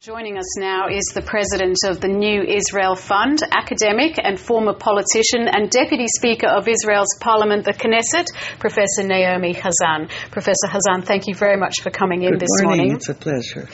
Joining us now is the president of the New Israel Fund, academic and former politician and deputy speaker of Israel's parliament, the Knesset, Professor Naomi Chanzan. Professor Chanzan, thank you very much for coming in this morning. It's a pleasure.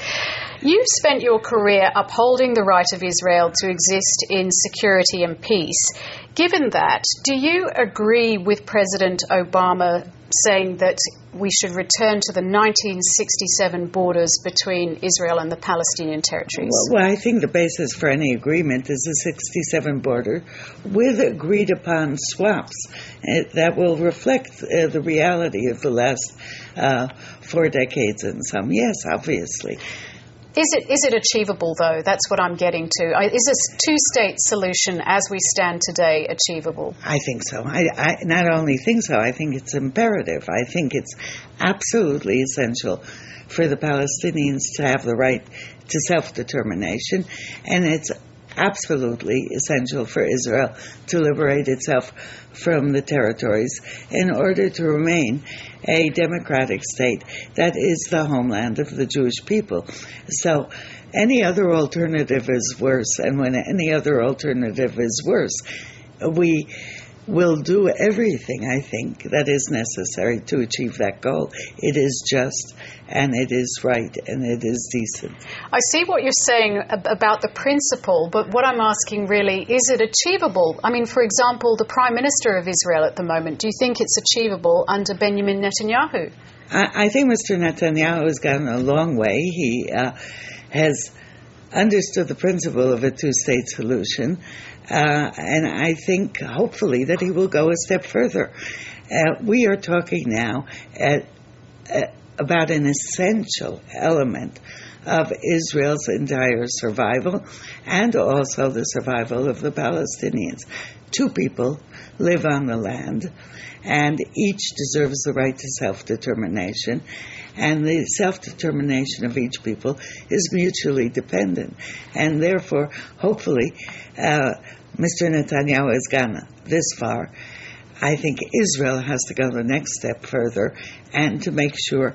You spent your career upholding the right of Israel to exist in security and peace. Given that, do you agree with President Obama saying that we should return to the 1967 borders between Israel and the Palestinian territories? Well, I think the basis for any agreement is the 67 border with agreed upon swaps that will reflect the reality of the last 4 decades and some. Yes, obviously. Is it achievable, though? That's what I'm getting to. Is this two-state solution, as we stand today, achievable? I think so. I not only think so, I think it's imperative. I think it's absolutely essential for the Palestinians to have the right to self-determination, and it's absolutely essential for Israel to liberate itself from the territories in order to remain a democratic state that is the homeland of the Jewish people. So any other alternative is worse, and when any other alternative is worse, we will do everything, I think, that is necessary to achieve that goal. It is just, and it is right, and it is decent. I see what you're saying about the principle, but what I'm asking really, is it achievable? I mean, for example, the Prime Minister of Israel at the moment, do you think it's achievable under Benjamin Netanyahu? I think Mr. Netanyahu has gotten a long way. He has understood the principle of a two-state solution, and I think, hopefully, that he will go a step further. We are talking now about an essential element of Israel's entire survival and also the survival of the Palestinians. 2 people live on the land, and each deserves the right to self-determination, and the self-determination of each people is mutually dependent. And therefore, hopefully, Mr. Netanyahu has gone this far. I think Israel has to go the next step further and to make sure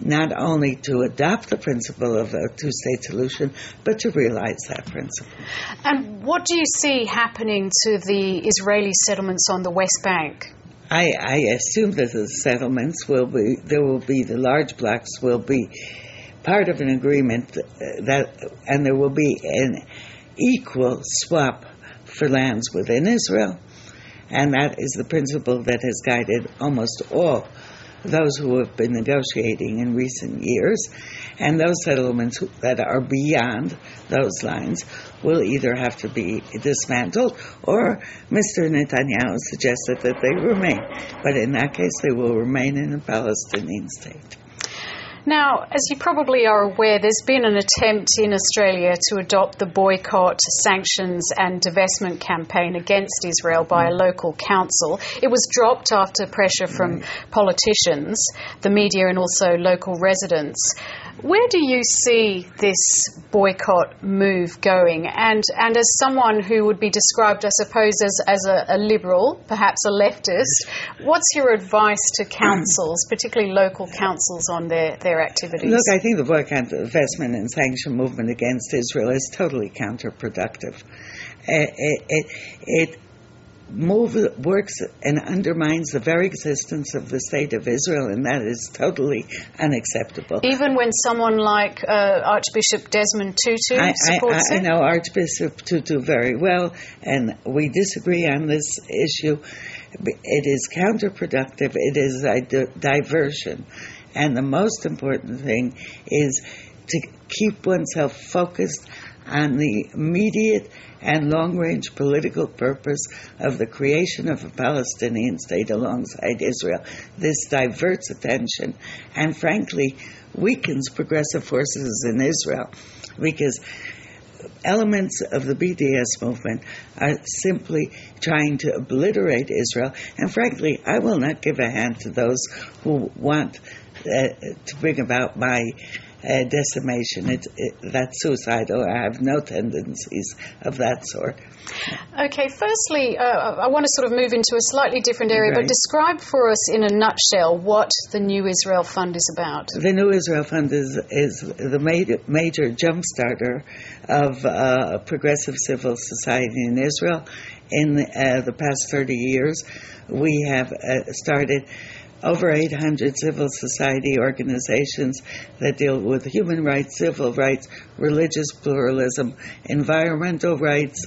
not only to adopt the principle of a two-state solution, but to realize that principle. And what do you see happening to the Israeli settlements on the West Bank? I assume that the settlements the large blocks will be part of an agreement and there will be an equal swap for lands within Israel. And that is the principle that has guided almost all those who have been negotiating in recent years. And those settlements that are beyond those lines will either have to be dismantled, or Mr. Netanyahu suggested that they remain. But in that case, they will remain in a Palestinian state. Now, as you probably are aware, there's been an attempt in Australia to adopt the boycott, sanctions and divestment campaign against Israel by a local council. It was dropped after pressure from politicians, the media and also local residents. Where do you see this boycott move going? And as someone who would be described, I suppose, as a liberal, perhaps a leftist, what's your advice to councils, particularly local councils, on their activities? Look, I think the boycott, divestment and sanction movement against Israel is totally counterproductive. It works and undermines the very existence of the state of Israel, and that is totally unacceptable. Even when someone like Archbishop Desmond Tutu supports it? I know Archbishop Tutu very well, and we disagree on this issue. It is counterproductive. It is a diversion. And the most important thing is to keep oneself focused on the immediate and long-range political purpose of the creation of a Palestinian state alongside Israel. This diverts attention and, frankly, weakens progressive forces in Israel, because elements of the BDS movement are simply trying to obliterate Israel. And frankly, I will not give a hand to those who want to bring about my decimation. That's suicidal. I have no tendencies of that sort. Okay, firstly, I want to sort of move into a slightly different area, Right. but describe for us in a nutshell what the New Israel Fund is about. The New Israel Fund is the major jump-starter of progressive civil society in Israel. In the past 30 years, we have started over 800 civil society organizations that deal with human rights, civil rights, religious pluralism, environmental rights,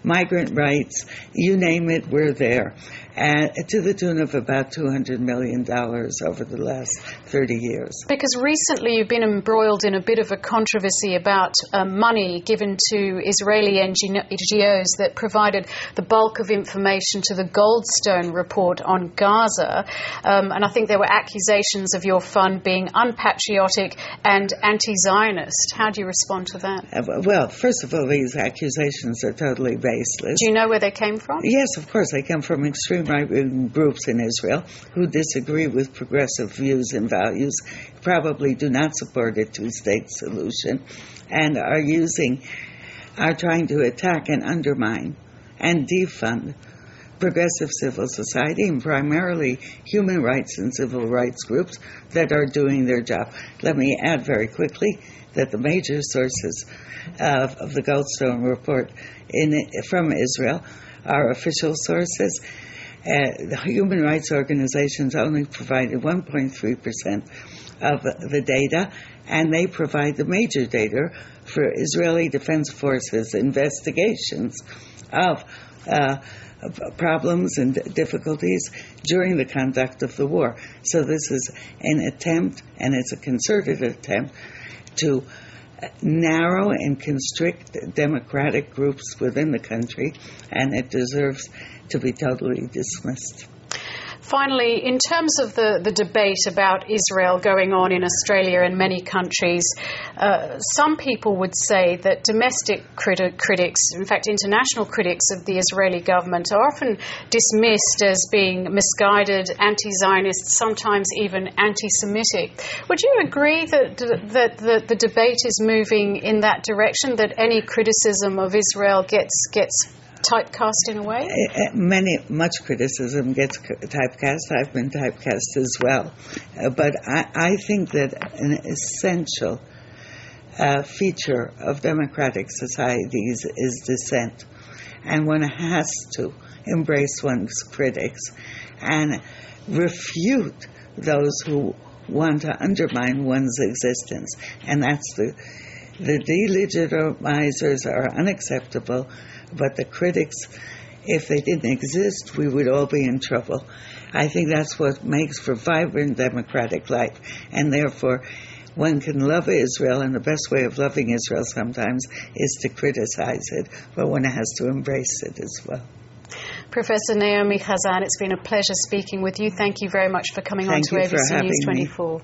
migrant rights, you name it, we're there. To the tune of about $200 million over the last 30 years. Because recently you've been embroiled in a bit of a controversy about money given to Israeli NGOs that provided the bulk of information to the Goldstone report on Gaza. And I think there were accusations of your fund being unpatriotic and anti-Zionist. How do you respond to that? Well, first of all, these accusations are totally baseless. Do you know where they came from? Yes, of course. They come from extreme right-wing groups in Israel who disagree with progressive views and values, probably do not support a two-state solution, and are trying to attack and undermine and defund progressive civil society and primarily human rights and civil rights groups that are doing their job. Let me add very quickly that the major sources of the Goldstone report from Israel are official sources. The human rights organizations only provided 1.3% of the data, and they provide the major data for Israeli Defense Forces investigations of problems and difficulties during the conduct of the war. So this is an attempt, and it's a concerted attempt, to narrow and constrict democratic groups within the country, and it deserves to be totally dismissed. Finally, in terms of the debate about Israel going on in Australia and many countries, some people would say that domestic critics, in fact international critics of the Israeli government, are often dismissed as being misguided, anti-Zionist, sometimes even anti-Semitic. Would you agree that the debate is moving in that direction, that any criticism of Israel gets typecast in a way? Much criticism gets typecast. I've been typecast as well. But I think that an essential feature of democratic societies is dissent. And one has to embrace one's critics and refute those who want to undermine one's existence. And that's the delegitimizers are unacceptable. But the critics, if they didn't exist, we would all be in trouble. I think that's what makes for vibrant democratic life. And therefore, one can love Israel, and the best way of loving Israel sometimes is to criticize it, but one has to embrace it as well. Professor Naomi Chanzan, it's been a pleasure speaking with you. Thank you very much for coming on to Thank you for ABC having News me. 24.